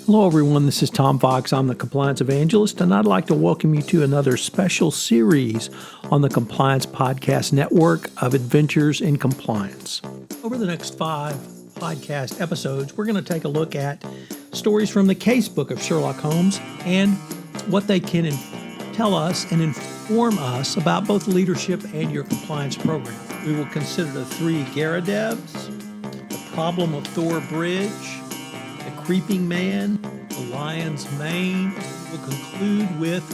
Hello, everyone. This is Tom Fox. I'm the Compliance Evangelist, and I'd like to welcome you to another special series on the Compliance Podcast Network of Adventures in Compliance. Over the next 5 podcast episodes, we're going to take a look at stories from the casebook of Sherlock Holmes and what they can tell us and inform us about both leadership and your compliance program. We will consider the 3 Garadevs, the problem of Thor Bridge, the creeping man, the lion's mane. We'll conclude with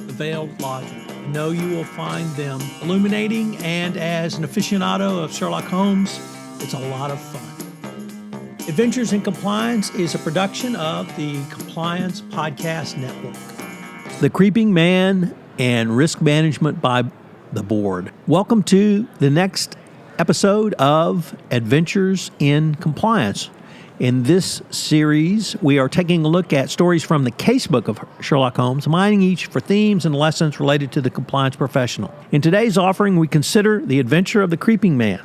the veiled logic. I know you will find them illuminating, and as an aficionado of Sherlock Holmes, it's a lot of fun. Adventures in Compliance is a production of the Compliance Podcast Network. The Creeping Man and Risk Management by the Board. Welcome to the next episode of Adventures in Compliance. In this series, we are taking a look at stories from the casebook of Sherlock Holmes, mining each for themes and lessons related to the compliance professional. In today's offering, we consider the adventure of the creeping man.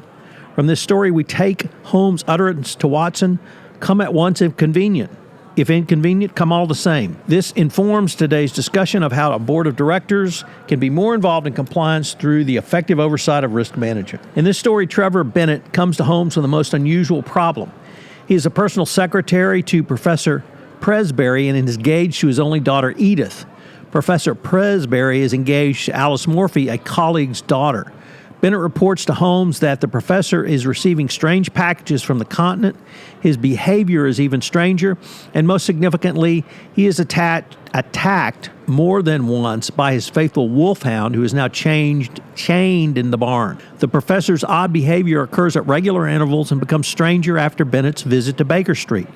From this story, we take Holmes' utterance to Watson, "Come at once if convenient. If inconvenient, come all the same." This informs today's discussion of how a board of directors can be more involved in compliance through the effective oversight of risk management. In this story, Trevor Bennett comes to Holmes with the most unusual problem. He is a personal secretary to Professor Presbury and is engaged to his only daughter, Edith. Professor Presbury is engaged to Alice Morphy, a colleague's daughter. Bennett reports to Holmes that the professor is receiving strange packages from the continent. His behavior is even stranger, and most significantly, he is attacked more than once by his faithful wolfhound, who is now chained in the barn. The professor's odd behavior occurs at regular intervals and becomes stranger after Bennett's visit to Baker Street.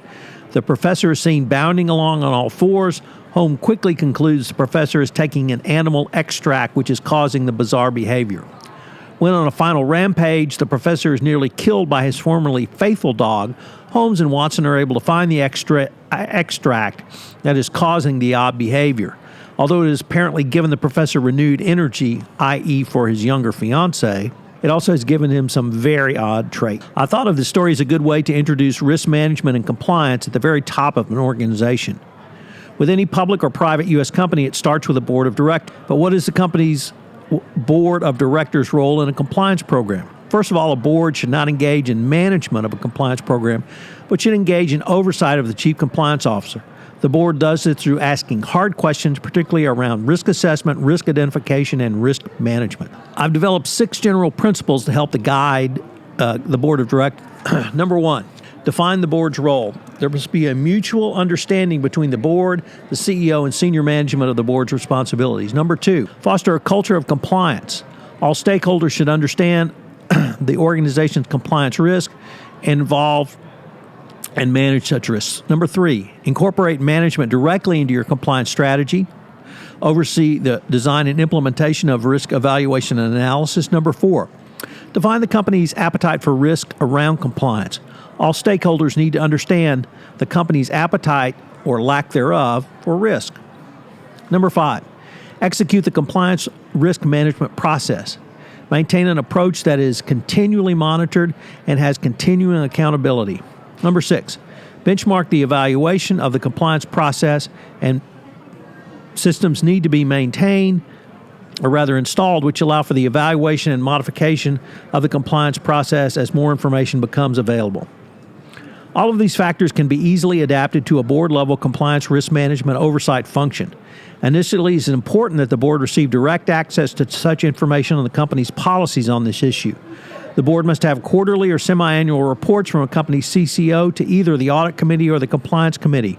The professor is seen bounding along on all fours. Holmes quickly concludes the professor is taking an animal extract, which is causing the bizarre behavior. When on a final rampage, the professor is nearly killed by his formerly faithful dog. Holmes and Watson are able to find the extract that is causing the odd behavior. Although it has apparently given the professor renewed energy, i.e. for his younger fiancée, it also has given him some very odd traits. I thought of this story as a good way to introduce risk management and compliance at the very top of an organization. With any public or private U.S. company, it starts with a board of directors. But what is the company's board of directors' role in a compliance program? First of all, a board should not engage in management of a compliance program, but should engage in oversight of the chief compliance officer. The board does it through asking hard questions, particularly around risk assessment, risk identification, and risk management. I've developed 6 general principles to help to guide the board of directors. Number 1, define the board's role. There must be a mutual understanding between the board, the CEO, and senior management of the board's responsibilities. Number 2, foster a culture of compliance. All stakeholders should understand the organization's compliance risk and involve and manage such risks. Number 3, incorporate management directly into your compliance strategy. Oversee the design and implementation of risk evaluation and analysis. Number 4, define the company's appetite for risk around compliance. All stakeholders need to understand the company's appetite or lack thereof for risk. Number 5, execute the compliance risk management process. Maintain an approach that is continually monitored and has continuing accountability. Number 6, benchmark the evaluation of the compliance process, and systems need to be maintained, or rather installed, which allow for the evaluation and modification of the compliance process as more information becomes available. All of these factors can be easily adapted to a board-level compliance risk management oversight function. Initially, it's important that the board receive direct access to such information on the company's policies on this issue. The board must have quarterly or semi-annual reports from a company's CCO to either the audit committee or the compliance committee.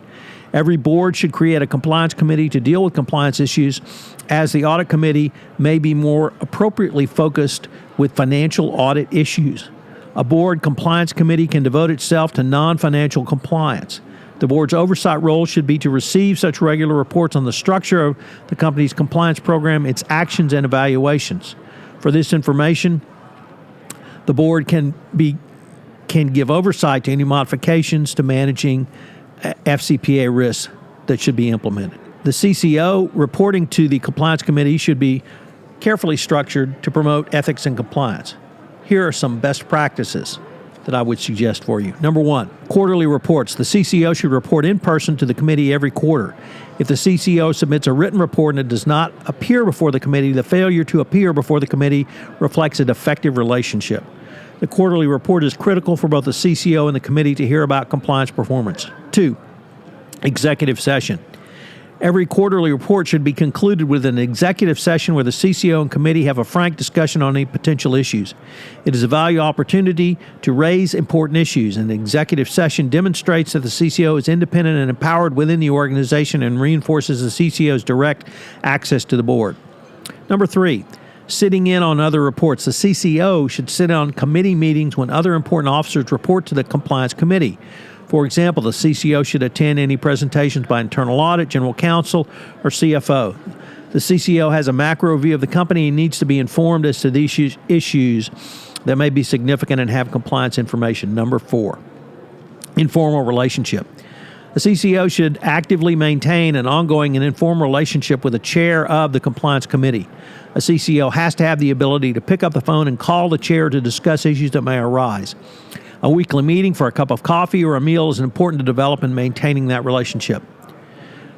Every board should create a compliance committee to deal with compliance issues, as the audit committee may be more appropriately focused with financial audit issues. A board compliance committee can devote itself to non-financial compliance. The board's oversight role should be to receive such regular reports on the structure of the company's compliance program, its actions, and evaluations. For this information, the board can give oversight to any modifications to managing FCPA risks that should be implemented. The CCO reporting to the compliance committee should be carefully structured to promote ethics and compliance. Here are some best practices. that I would suggest for you. Number one, quarterly reports. The CCO should report in person to the committee every quarter. If the CCO submits a written report and it does not appear before the committee, the failure to appear before the committee reflects a defective relationship. The quarterly report is critical for both the CCO and the committee to hear about compliance performance. 2, executive session. Every quarterly report should be concluded with an executive session where the CCO and committee have a frank discussion on any potential issues. It is a valuable opportunity to raise important issues. An executive session demonstrates that the CCO is independent and empowered within the organization and reinforces the CCO's direct access to the board. Number 3, sitting in on other reports. The CCO should sit on committee meetings when other important officers report to the compliance committee. For example, the CCO should attend any presentations by internal audit, general counsel, or CFO. The CCO has a macro view of the company and needs to be informed as to these issues that may be significant and have compliance information. Number 4, informal relationship. The CCO should actively maintain an ongoing and informal relationship with the chair of the compliance committee. A CCO has to have the ability to pick up the phone and call the chair to discuss issues that may arise. A weekly meeting for a cup of coffee or a meal is important to develop in maintaining that relationship.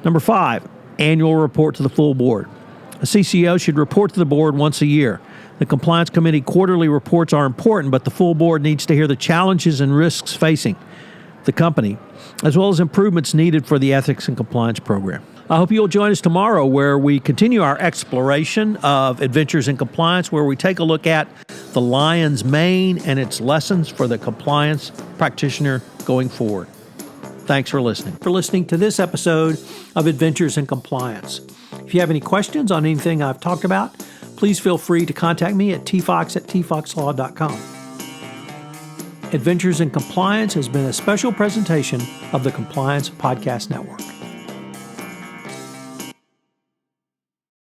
Number 5, annual report to the full board. A CCO should report to the board once a year. The compliance committee quarterly reports are important, but the full board needs to hear the challenges and risks facing the company, as well as improvements needed for the ethics and compliance program. I hope you'll join us tomorrow where we continue our exploration of adventures in compliance, where we take a look at the lion's mane and its lessons for the compliance practitioner going forward. Thanks for listening to this episode of Adventures in Compliance. If you have any questions on anything I've talked about, please feel free to contact me at tfox@tfoxlaw.com. Adventures in Compliance has been a special presentation of the Compliance Podcast Network.